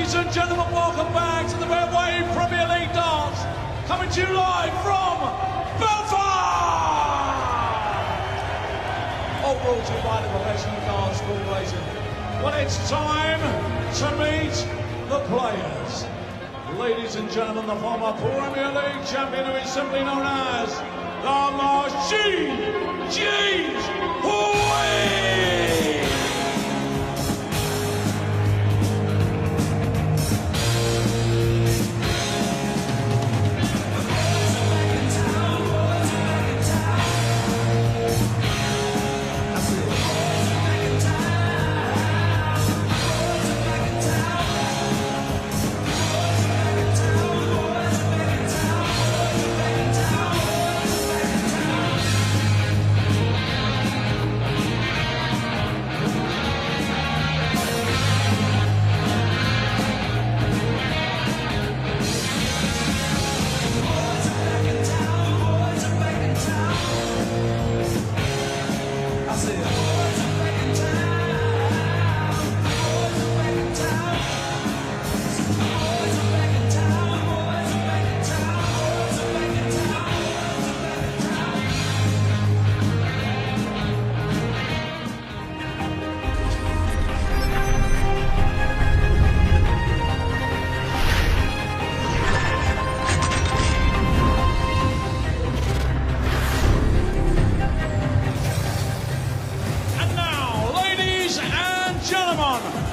Ladies and gentlemen, welcome back to the Red Wave Premier League dance, coming to you live from Belfast! All brought to you by the Professional Darts Corporation. Well, it's time to meet the players. Ladies and gentlemen, the former Premier League champion who is simply known as the Machine, James Wade!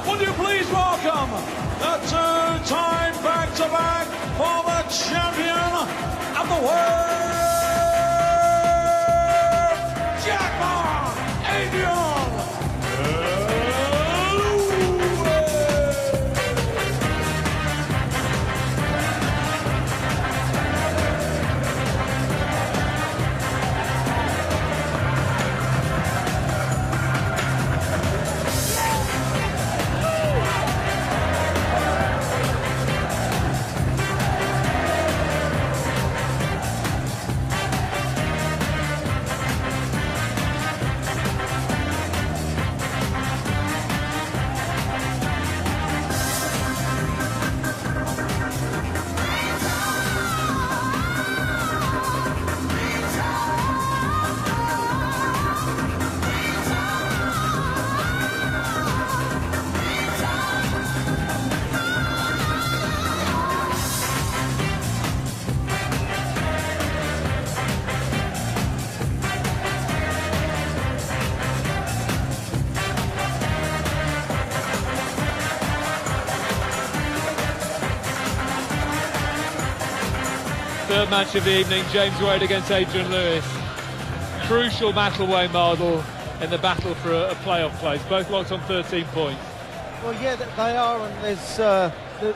Would you please welcome the two-time back-to-back former champion of the world, Adrian Third match of the evening, James Wade against Adrian Lewis. Crucial Battleway model in the battle for a playoff place. Both locked on 13 points. Well, yeah, they are, and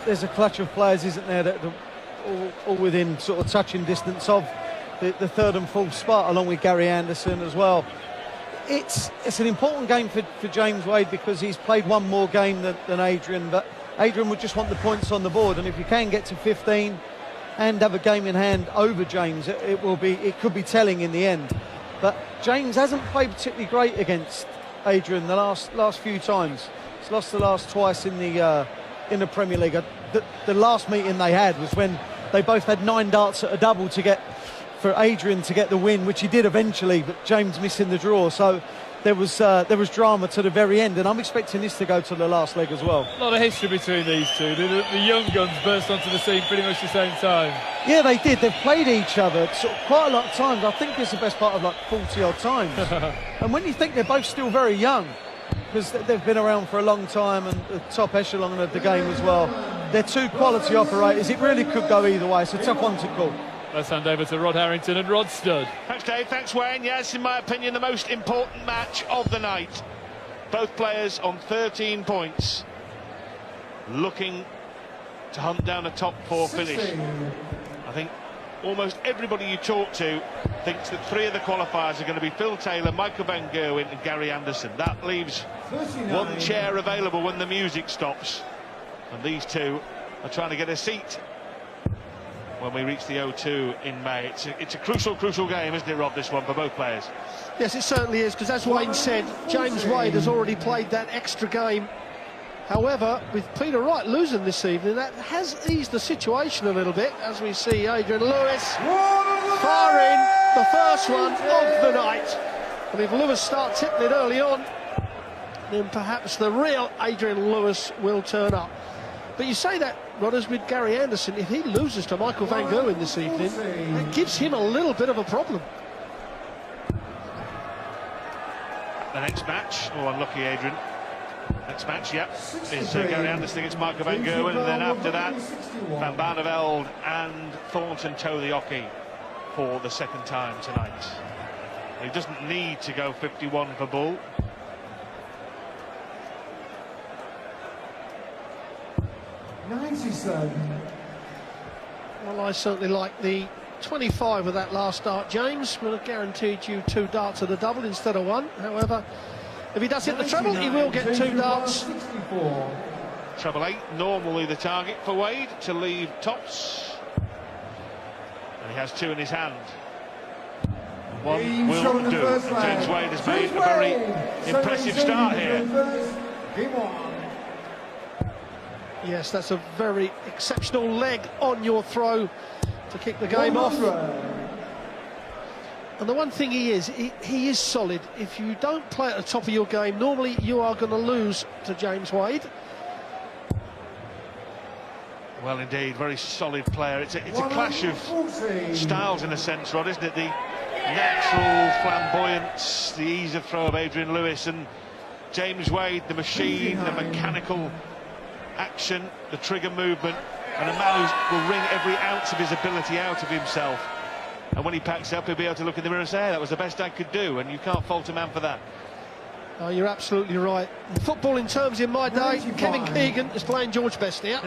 there's a clutch of players, isn't there, that are all within sort of touching distance of the third and fourth spot, along with Gary Anderson as well. It's an important game for James Wade because he's played one more game than Adrian, but Adrian would just want the points on the board, and if you can get to 15 and have a game in hand over James, it could be telling in the end. But James hasn't played particularly great against Adrian the last few times. He's lost the last twice in the Premier League. The last meeting they had was when they both had 9 darts at a double for Adrian to get the win, which he did eventually, but James missing the draw. So there was drama to the very end, and I'm expecting this to go to the last leg as well. A lot of history between these two. The young guns burst onto the scene pretty much the same time. Yeah, they did. They've played each other sort of quite a lot of times. I think it's the best part of like 40-odd times. And when you think they're both still very young, because they've been around for a long time and the top echelon of the game as well, they're two quality operators. It really could go either way. It's a tough one to call. Let's hand over to Rod Harrington and Rod Studd. Thanks, Dave. Thanks, Wayne. Yes, in my opinion, the most important match of the night. Both players on 13 points, looking to hunt down a top 4 finish. I think almost everybody you talk to thinks that 3 of the qualifiers are going to be Phil Taylor, Michael Van Gerwen and Gary Anderson. That leaves 1 chair available when the music stops. And these two are trying to get a seat when we reach the O2 in May. It's a crucial game, isn't it, Rob, this one, for both players? Yes, it certainly is, because as Wayne said, James Wade has already played that extra game However, with Peter Wright losing this evening, that has eased the situation a little bit, as we see Adrian Lewis firing the first one of the night. And if Lewis starts hitting it early on, then perhaps the real Adrian Lewis will turn up. But you say that, Rodders, with Gary Anderson, if he loses to Michael van Gerwen this evening, that gives him a little bit of a problem. The next match, oh, unlucky Adrian. Next match, yep, is Gary Anderson against Michael van Gerwen, and then after that, Van Barneveld and Thornton toe the hockey for the second time tonight. He doesn't need to go 51 for Bull. Well, I certainly like the 25 of that last dart, James. Would have guaranteed you 2 darts at a double instead of 1. However, if he does hit the treble, he will get 2 darts. Treble 8, normally the target for Wade to leave tops. And he has 2 in his hand. 1 will do. James Wade has made a very impressive start here. Yes, that's a very exceptional leg on your throw to kick the game off. And the one thing he is solid. If you don't play at the top of your game, normally you are going to lose to James Wade. Well, indeed, very solid player. It's a clash of styles in a sense, Rod, isn't it? The natural flamboyance, the ease of throw of Adrian Lewis, and James Wade, the machine, the mechanical action, the trigger movement, and a man who will wring every ounce of his ability out of himself. And when he packs up, he'll be able to look in the mirror and say, hey, that was the best I could do, and you can't fault a man for that. Oh, you're absolutely right. Footballing terms in my day, Kevin Keegan is playing George Best here.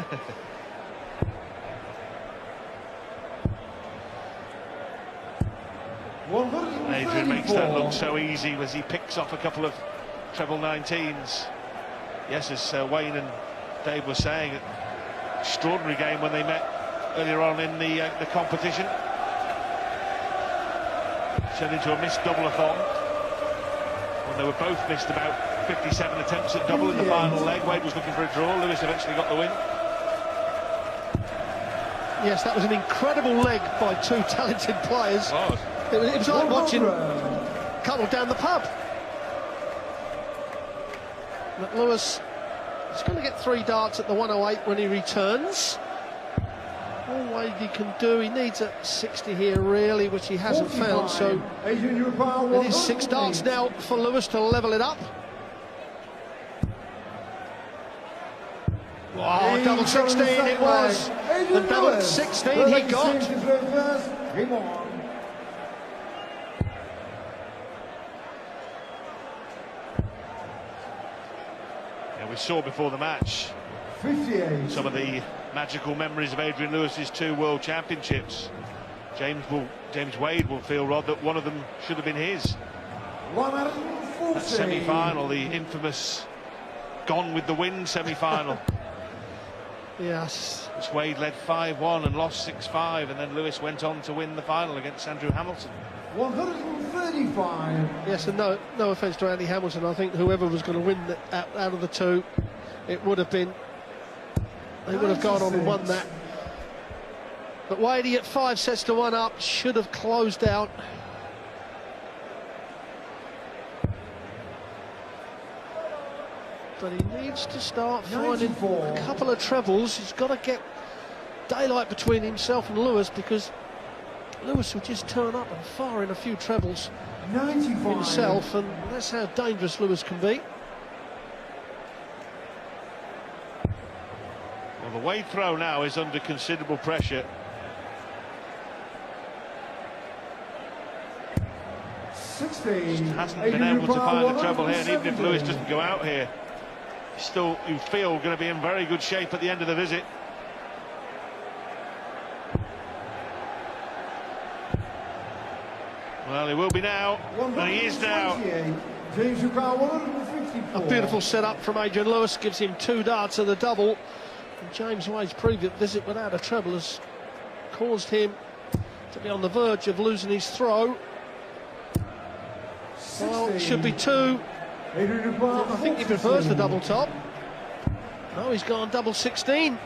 Adrian makes that look so easy as he picks off a couple of treble 19s. Yes, as Wayne and Dave were saying, extraordinary game when they met earlier on in the competition. Turned into a missed double-a-thon. When they were both missed about 57 attempts at double in the final leg. Wade was looking for a draw. Lewis eventually got the win. Yes, that was an incredible leg by 2 talented players. It was like watching a couple down the pub. But Lewis is going to get 3 darts at the 108 when he returns. All Wade he can do, he needs a 60 here really, which he hasn't found, so it is 6 darts now for Lewis to level it up. Oh, double 16 it was, and double 16 he got. We saw before the match some of the magical memories of Adrian Lewis's 2 World Championships. James Wade will feel, Rod, that one of them should have been his. That semi-final, the infamous Gone with the Wind semi-final. Yes. Which Wade led 5-1 and lost 6-5, and then Lewis went on to win the final against Andrew Hamilton. 135. Yes, and no offence to Andy Hamilton, I think whoever was going to win out of the 2, it would have been, they would have gone on and won that. But Wadey at 5 sets to 1 up should have closed out. But he needs to start finding a couple of trebles. He's got to get daylight between himself and Lewis, because Lewis will just turn up and fire in a few trebles himself, and that's how dangerous Lewis can be. Well, the Wade throw now is under considerable pressure. Just hasn't been able to find the treble here, and even if Lewis doesn't go out here, still, you feel, going to be in very good shape at the end of the visit. Well, he will be now, and he is now. A beautiful setup from Adrian Lewis, gives him 2 darts at the double. And James Wade's previous visit without a treble has caused him to be on the verge of losing his throw. Well, it should be 2. I think he prefers the double top. No, he's gone double 16.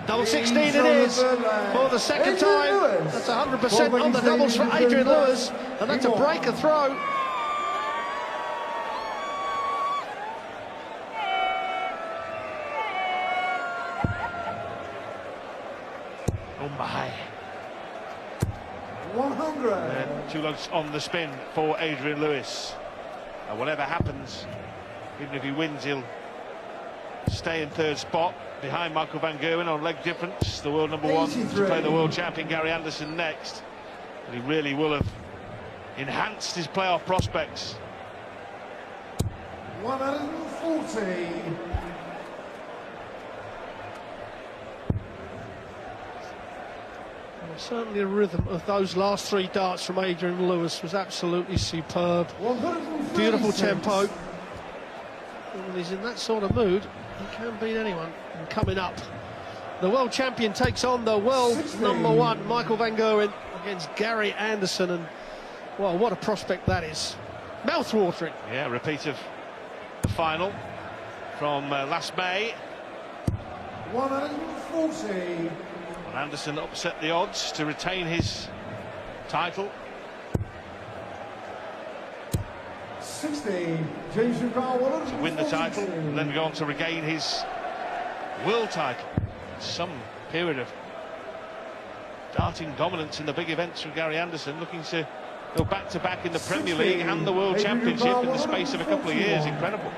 Double 16 it is for the second time. That's 100% on the doubles for Adrian Lewis, and that's a breaker throw. High. 100. And 2 lugs on the spin for Adrian Lewis. And whatever happens, even if he wins, he'll stay in 3rd spot behind Michael van Gerwen on leg difference, the world number 1, to play the world champion Gary Anderson next. And he really will have enhanced his playoff prospects. 140. Well, certainly the rhythm of those last 3 darts from Adrian Lewis was absolutely superb. Beautiful tempo. And when he's in that sort of mood, he can beat anyone. And coming up, the world champion takes on the world number 1, Michael van Gerwen, against Gary Anderson. And, well, what a prospect that is. Mouth-watering. Yeah, repeat of the final from last May. 140. And Anderson upset the odds to retain his title. 60. James To win the title and then go on to regain his world title. Some period of darting dominance in the big events from Gary Anderson, looking to go back-to-back in the Premier League and the World Championship in the space of a couple of years. Incredible.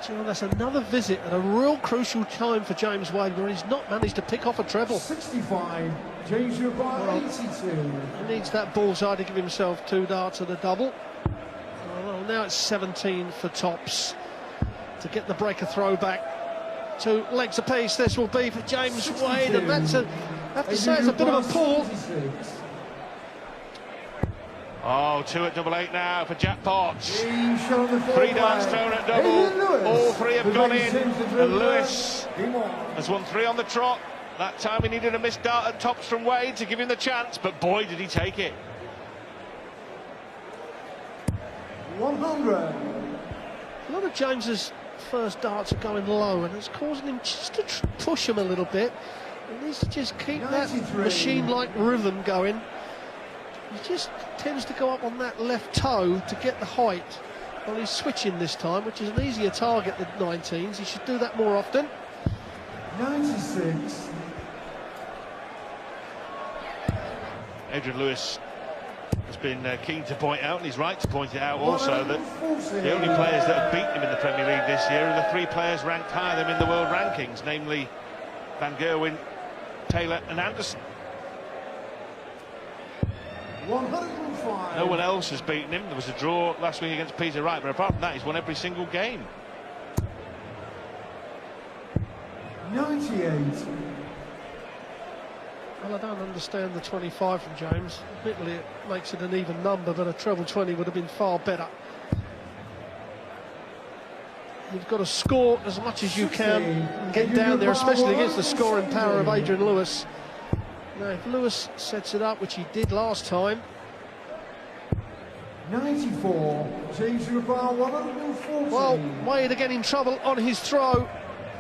You know, that's another visit at a real crucial time for James Wade, where he's not managed to pick off a treble. 65. James Wade, 82. He needs that bullseye to give himself 2 darts at a double. Well, now it's 17 for tops to get the breaker throw back. 2 legs apiece. This will be for James 62. Wade, and that's I have to say, it's a bit of a pull. 76. Oh, 2 at double 8 now for Jack Potts. 3 darts thrown at double. All 3 have gone in. And Lewis has won 3 on the trot. That time he needed a missed dart at tops from Wade to give him the chance, but boy, did he take it. 100. A lot of James's first darts are going low, and it's causing him just to push him a little bit. He needs to just keep 93. that machine-like rhythm going. He just tends to go up on that left toe to get the height. Well, he's switching this time, which is an easier target than 19s. He should do that more often. 96. Adrian Lewis has been keen to point out, and he's right to point it out also, that the only players that have beaten him in the Premier League this year are the 3 players ranked higher than him in the world rankings, namely Van Gerwen, Taylor and Anderson. 105. No one else has beaten him. There was a draw last week against Peter Wright, but apart from that, he's won every single game. 98. Well, I don't understand the 25 from James. Admittedly, it makes it an even number, but a treble 20 would have been far better. You've got to score as much as you can and get down there, especially against the scoring power of Adrian Lewis. Now, if Lewis sets it up, which he did last time. 94. James Wade, 140. Well, Wade again in trouble on his throw,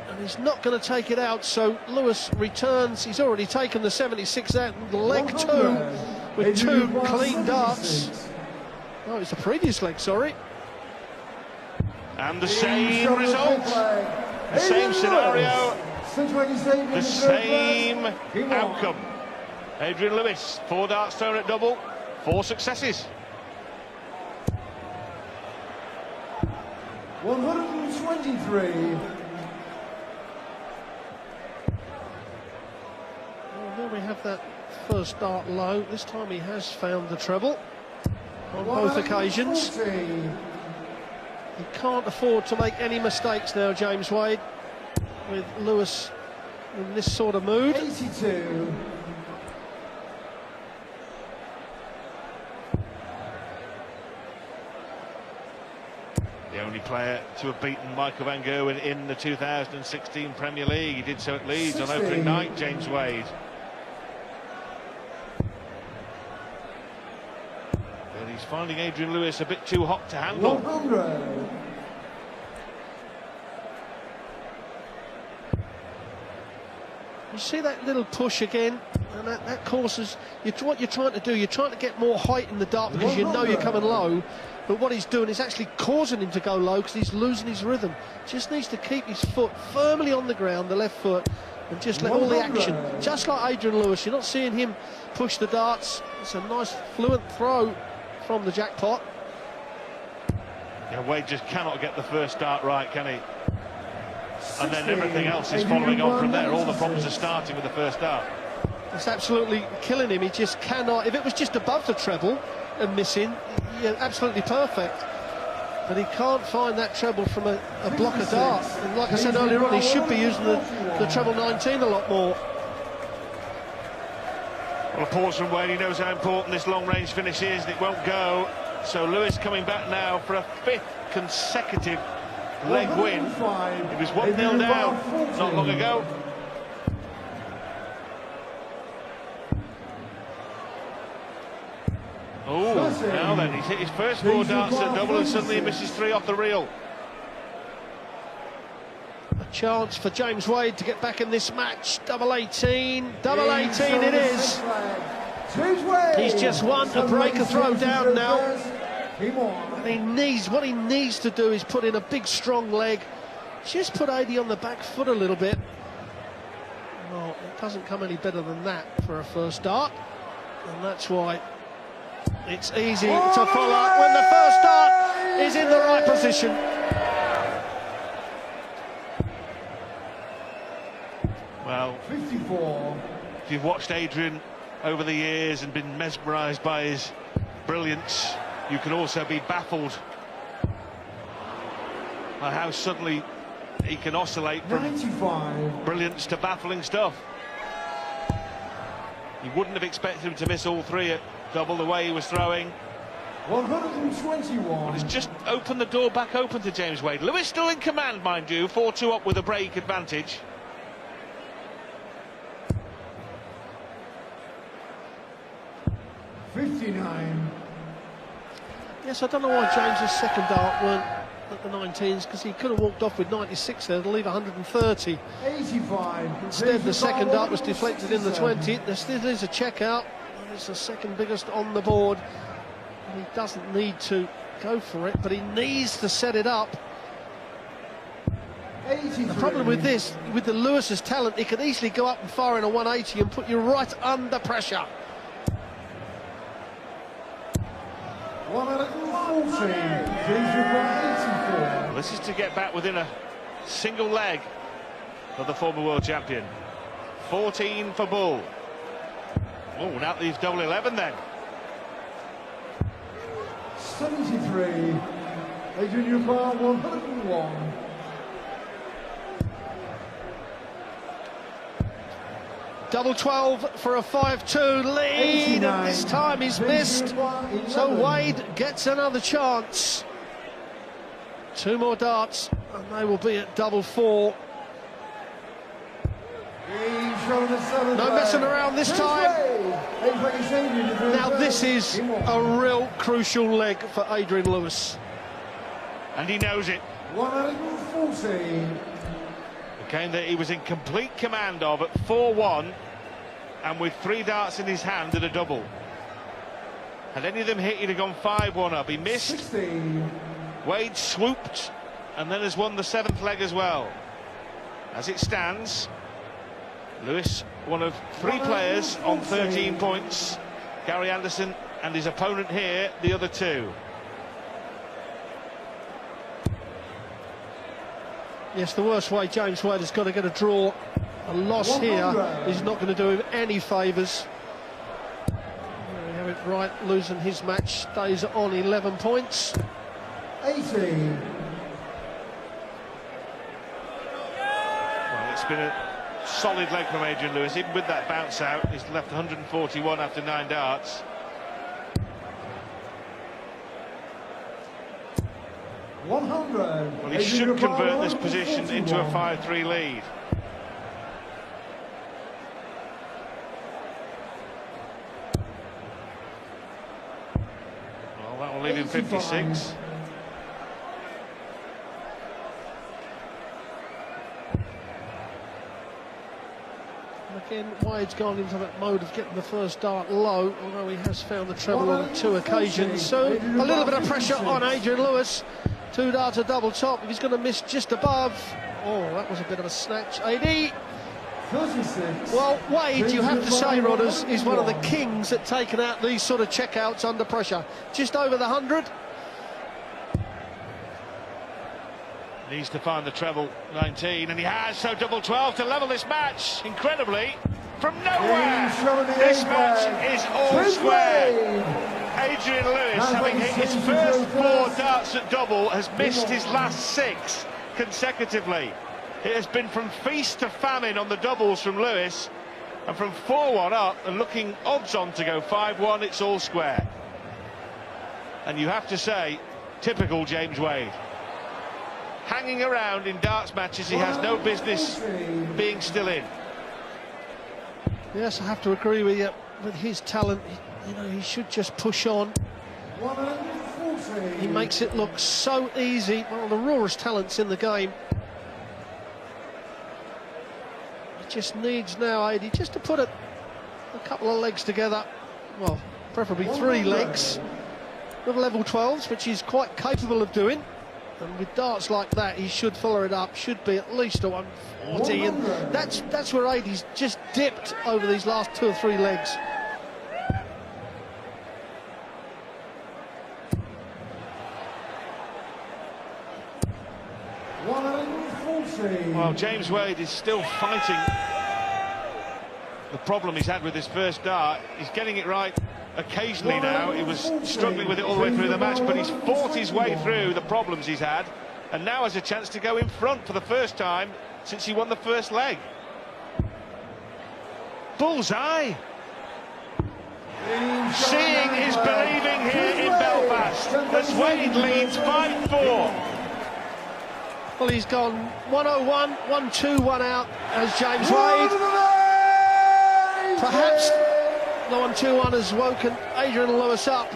and he's not going to take it out, so Lewis returns. He's already taken the 76 out, leg 2 with 2 clean darts. Oh, it's the previous leg, sorry. And the same result, the same scenario, the same outcome. Adrian Lewis, 4 darts thrown at double, 4 successes. 123. Well, there we have that first dart low. This time he has found the treble on both occasions. He can't afford to make any mistakes now, James Wade, with Lewis in this sort of mood. 82. The only player to have beaten Michael van Gerwen in the 2016 Premier League. He did so at Leeds on opening night, James Wade. But he's finding Adrian Lewis a bit too hot to handle. 100. You see that little push again, and that causes what you're trying to do. You're trying to get more height in the dart because you know you're coming low. But what he's doing is actually causing him to go low because he's losing his rhythm. Just needs to keep his foot firmly on the ground, the left foot, and just let all the action. Just like Adrian Lewis, you're not seeing him push the darts. It's a nice fluent throw from the jackpot. Yeah, Wade just cannot get the first dart right, can he? And then everything else is following on from there. All the problems are starting with the first dart. It's absolutely killing him. He just cannot. If it was just above the treble and missing, yeah, absolutely perfect. But he can't find that treble from a blocker dart. And like I said earlier on, he should be using the treble 19 a lot more. Well, a pause from Wade. He knows how important this long-range finish is, and it won't go. So Lewis coming back now for a 5th consecutive leg win. It was 1-0 down not long ago. Oh, now then, he's hit his first 4 darts at double, and suddenly he misses 3 off the reel. A chance for James Wade to get back in this match. Double 18 it is. He's just won a breaker throw down now. And what he needs to do is put in a big strong leg. Just put AD on the back foot a little bit. Well, it doesn't come any better than that for a first dart, and that's why it's easy to follow when the first dart is in the right position. Well, 54. If you've watched Adrian over the years and been mesmerised by his brilliance, you can also be baffled by how suddenly he can oscillate from 95 brilliance to baffling stuff. You wouldn't have expected him to miss all 3 at double the way he was throwing. 121. But it's just opened the door back open to James Wade. Lewis still in command, mind you, 4-2 up with a break advantage. Yes, I don't know why James's second dart weren't at the 19s, because he could have walked off with 96 there to leave 130. 85. Instead, the second dart was deflected in the 20. There still is a check out. It's the second biggest on the board. And he doesn't need to go for it, but he needs to set it up. 83. The problem with this, with the Lewis's talent, he could easily go up and fire in a 180 and put you right under pressure. 140. Well, this is to get back within a single leg of the former world champion. 14 for Bull. Oh, now leaves double 11 then. 73. Adrian Lewis, 101. Double 12 for a 5-2 lead, and this time he's missed, so Wade gets another chance. 2 more darts and they will be at double 4. No messing around this time. Now this is a real crucial leg for Adrian Lewis. And he knows it. 140. A game that he was in complete command of at 4-1, and with 3 darts in his hand at a double. Had any of them hit, he'd have gone 5-1 up. He missed. 16. Wade swooped and then has won the 7th leg as well. As it stands, Lewis, one of 3 players on 13 points. Gary Anderson and his opponent here, the other 2. Yes, the worst way James Wade has got to get a draw. A loss here is not going to do him any favours. We have it right, losing his match, stays on 11 points. 80. Well, it's been a solid leg from Adrian Lewis. Even with that bounce out, he's left 141 after 9 darts. 100. Well, he should convert this position into a 5-3 lead. Well, that will leave him 56. And again, Wade's gone into that mode of getting the first dart low, although he has found the treble on 2 occasions. So a little bit of pressure on Adrian Lewis. 2 darts a double top. If he's going to miss just above, oh, that was a bit of a snatch. AD. Well, Wade, you have to say, Rodders, is one of the kings at taking out these sort of checkouts under pressure. Just over the 100. Needs to find the treble 19, and he has, so double 12 to level this match. Incredibly, from nowhere, this match is all square. Adrian Lewis, having hit his first 4 darts at double, has missed his last 6 consecutively. It has been from feast to famine on the doubles from Lewis, and from 4-1 up and looking odds-on to go 5-1, it's all square. And you have to say, typical James Wade. Hanging around in darts matches he has no business being still in. Yes, I have to agree with you. With his talent, you know, he should just push on. He makes it look so easy. One of the rawest talents in the game. He just needs now, AD, just to put a couple of legs together. Well, preferably 3 legs with level 12s, which he's quite capable of doing. And with darts like that, he should follow it up, should be at least a 140, and that's where AD's just dipped over these last 2 or 3 legs. Well, James Wade is still fighting the problem he's had with his first dart. He's getting it right occasionally now. He was struggling with it all the way through the match, but he's fought his way through the problems he's had, and now has a chance to go in front for the first time since he won the first leg. Bullseye! Seeing is believing here in Belfast as Wade leads 5-4. Well, he's gone 101, 1-2, 1 out as James Wade. Perhaps the 1-2-1 has woken Adrian Lewis up.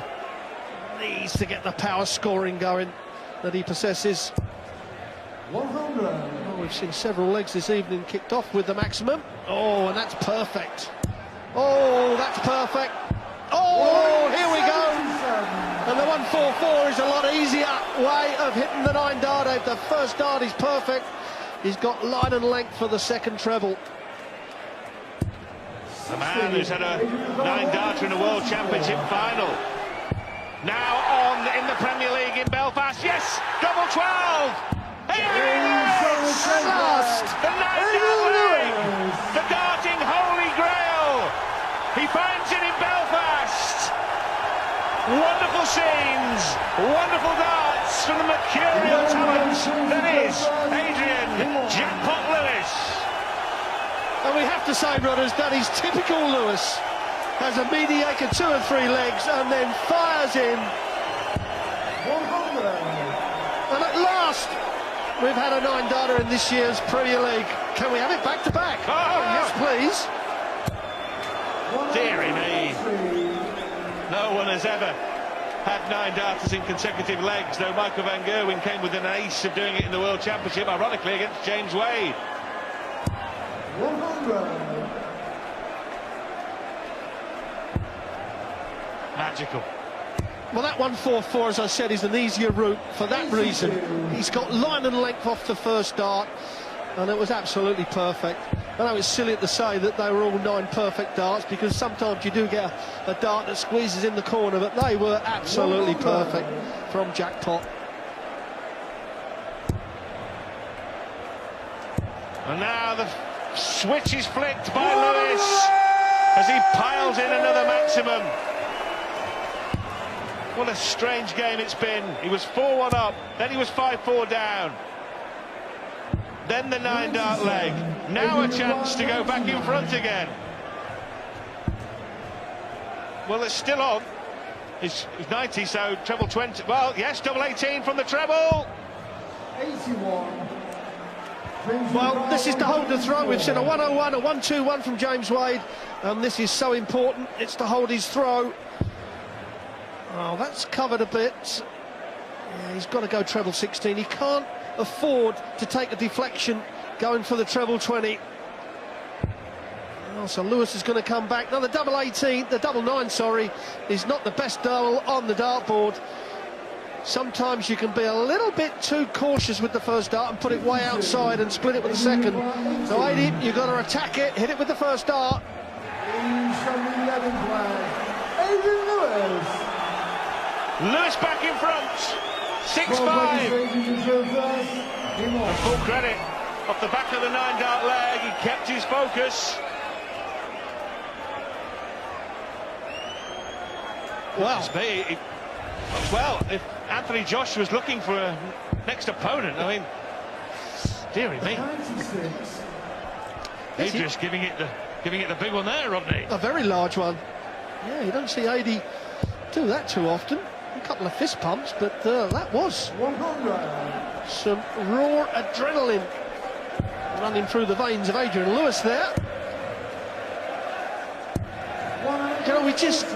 Needs to get the power scoring going that he possesses. 100. Well, we've seen several legs this evening kicked off with the maximum. Oh, and that's perfect. Oh, that's perfect. Oh, here we go. And the 144 is a lot easier way of hitting the 9 dart. If the first dart is perfect, he's got line and length for the second treble. The man who's had a 9-darter in a World Championship final. Now on in the Premier League in Belfast. Yes, double 12. Here it is! At last! The 9-dart leg! The darting holy grail! He finds it in Belfast! Wonderful scenes, wonderful darts from the mercurial talent that is Adrian Jackpot Lewis. And we have to say, Rodders, that is typical Lewis. Has a mediocre 2 or 3 legs and then fires in. 100. And at last, we've had a 9-darter in this year's Premier League. Can we have it back to back? Oh, yes, please. Deary me. No one has ever had 9-darters in consecutive legs, though Michael van Gerwen came with an ace of doing it in the World Championship, ironically against James Wade. 100. Magical. Well, that 144, as I said, is an easier route for that reason. He's got line and length off the first dart, and it was absolutely perfect. I know it's silly to say that they were all 9 perfect darts, because sometimes you do get a dart that squeezes in the corner, but they were absolutely perfect from Jackpot. And now the switch is flicked by Lewis as he piles in another maximum. What a strange game it's been. He was 4-1 up, then he was 5-4 down. Then the 9-dart leg. Now a chance to go back in front again. Well, it's still on. It's 90, so treble 20. Well, yes, double 18 from the treble. 81. Well, this is to hold the throw. We've seen a 101, a 1-2-1 from James Wade, and this is so important. It's to hold his throw. Oh, that's covered a bit. Yeah, he's got to go treble 16. He can't afford to take a deflection going for the treble 20. Oh, so Lewis is going to come back. Now the double 18, the double 9, sorry, is not the best double on the dartboard. Sometimes you can be a little bit too cautious with the first dart and put it way outside and split it with the second. So 80, you've got to attack it, hit it with the first dart. Adrian Lewis. Lewis back in front. 6-5. And full credit off the back of the 9-dart leg. He kept his focus. Wow. Well, if Anthony Josh was looking for a next opponent, I mean, dearie me. Adrian's giving it the big one there, Rodney. A very large one. Yeah, you don't see AD do that too often. A couple of fist pumps, but that was some raw adrenaline running through the veins of Adrian Lewis there. You know, we just,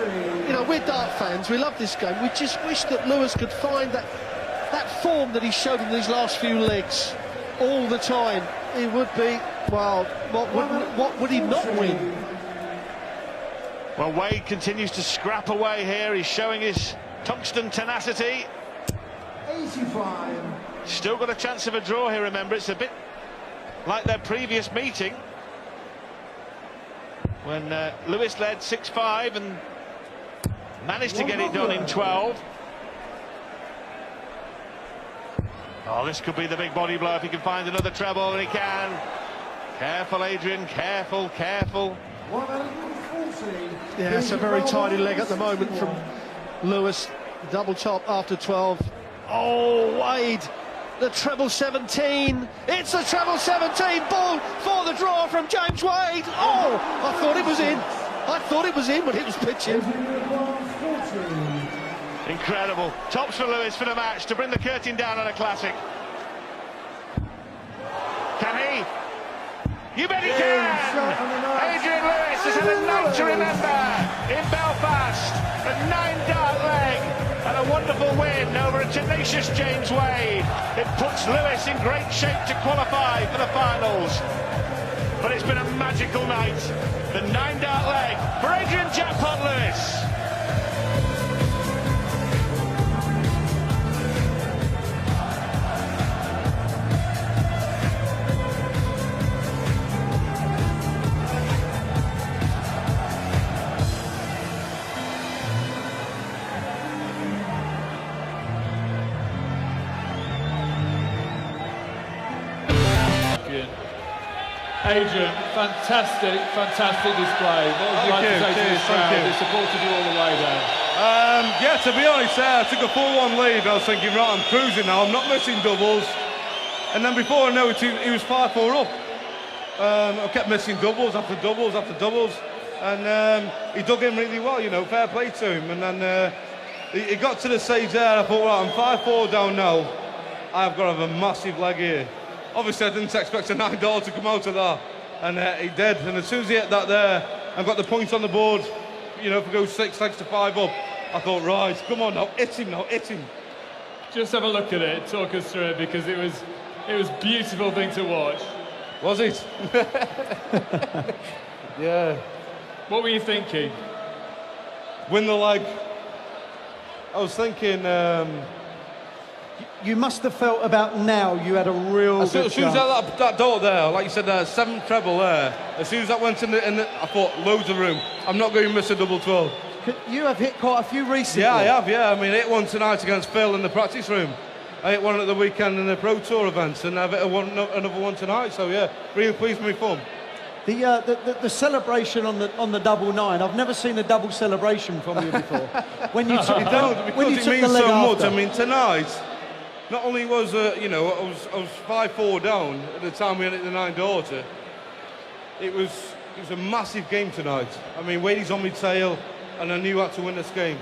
you know, we're dart fans, we love this game. We just wish that Lewis could find that form that he showed in these last few legs all the time. He would be, well, what would he not win? Well, Wade continues to scrap away here. He's showing his tungsten tenacity. 85. Still got a chance of a draw here, remember. It's a bit like their previous meeting, when Lewis led 6-5 and managed to get it done in 12. Oh, this could be the big body blow if he can find another treble, and he can. Careful, Adrian, careful, careful. 140. Yeah, it's a very tiny leg at the moment from Lewis. Double top after 12. Oh, Wade, the treble 17. It's a treble 17 ball for the draw from James Wade. Oh, I thought it was in. I thought it was in when it was pitching. Incredible. Tops for Lewis for the match to bring the curtain down on a classic. Can he? You bet he can! Adrian Lewis has had a night to remember in Belfast. A 9-dart leg and a wonderful win over a tenacious James Wade. It puts Lewis in great shape to qualify for the finals. But it's been a magical night. The 9-dart leg for Adrian Jackpot Lewis. Adrian, fantastic display. What would you like to say to this crowd? They supported you all the way there. Yeah, to be honest, I took a 4-1 lead. I was thinking, right, I'm cruising now. I'm not missing doubles. And then before I know it, he was 5-4 up. I kept missing doubles after doubles after doubles. And he dug in really well, you know, fair play to him. And then he got to the stage there. I thought, right, I'm 5-4 down now. I've got to have a massive leg here. Obviously, I didn't expect a 9-dart to come out of that, and he did. And as soon as he hit that there and got the points on the board, you know, if we go 6 legs to 5 up, I thought, right, come on now, hit him now, hit him. Just have a look at it, talk us through it, because it was a beautiful thing to watch. Was it? Yeah. What were you thinking? Win the leg. I was thinking... You must have felt about now you had a real As soon as chance. that dart there, like you said, 7th treble there, as soon as that went in the, I thought, loads of room. I'm not going to miss a double 12. You have hit quite a few recently. Yeah, I have, yeah. I mean, I hit one tonight against Phil in the practice room. I hit one at the weekend in the Pro Tour events, and I've hit another one tonight, so yeah, really pleased with my form. The celebration on the double 9, I've never seen a double celebration from you before. When you took, when you it took means the leg so much. after. I mean, tonight, not only was, you know, I was 5-4 down at the time we hit the 9-dart. It was a massive game tonight. I mean, Wadey's on my tail, and I knew I had to win this game.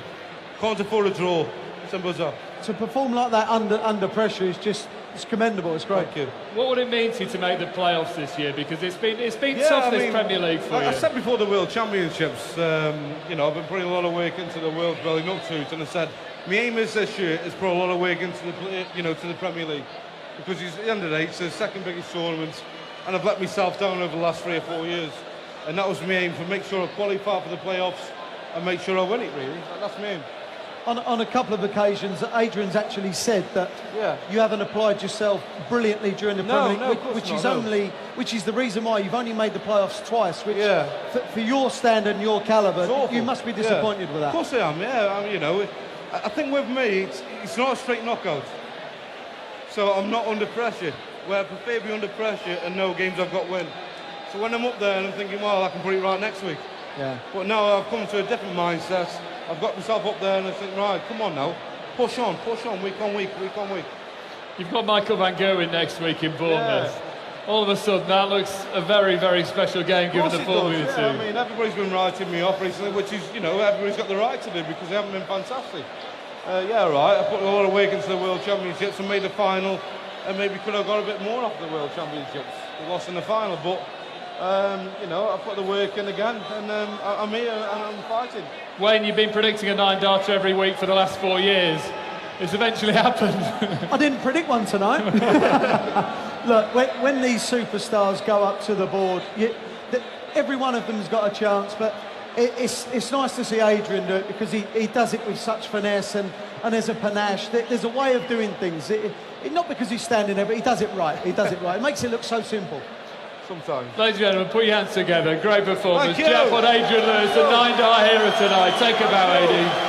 Can't afford a draw. Simple as that. To perform like that under pressure is just, it's commendable. It's great. Thank you. What would it mean to you to make the playoffs this year? Because it's been Yeah, tough, I this mean, Premier League for you. I said before the World Championships, you know, I've been putting a lot of work into the World building up to it, and I said my aim is this year is put a lot of work into the, you know, to the Premier League, because at the end of the day, it's the second biggest tournament, and I've let myself down over the last 3 or 4 years. And that was my aim, to make sure I qualify for the playoffs and make sure I win it, really. That's my aim. On a couple of occasions, Adrian's actually said that you haven't applied yourself brilliantly during the Premier League, which is the reason why you've only made the playoffs twice, which for your standard and your calibre, you must be disappointed with that. Of course I am, you know, I think with me, it's not a straight knockout. So I'm not under pressure, where I prefer to be under pressure and know games I've got to win. So when I'm up there and I'm thinking, well, I can put it right next week. Yeah. But now I've come to a different mindset. I've got myself up there and I think, right, come on now, push on, week on week. You've got Michael van Gerwen next week in Bournemouth. All of a sudden, that looks a very, very special game given the form of the team. I mean, everybody's been writing me off recently, which is, you know, everybody's got the right to do because they haven't been fantastic. I put a lot of work into the World Championships and made the final, and maybe could have got a bit more off the World Championships. We lost in the final, but you know, I put the work in again, and I'm here and I'm fighting. Wayne, you've been predicting a 9-darter every week for the last 4 years. It's eventually happened. I didn't predict one tonight. Look, when these superstars go up to the board, every one of them's got a chance, but it's nice to see Adrian do it because he does it with such finesse and there's a panache. There's a way of doing things. Not because he's standing there, but he does it right. It makes it look so simple. Sometimes. Ladies and gentlemen, put your hands together. Great performance. Jeff on Adrian Lewis, the 9-dar hero tonight. Take a bow, AD.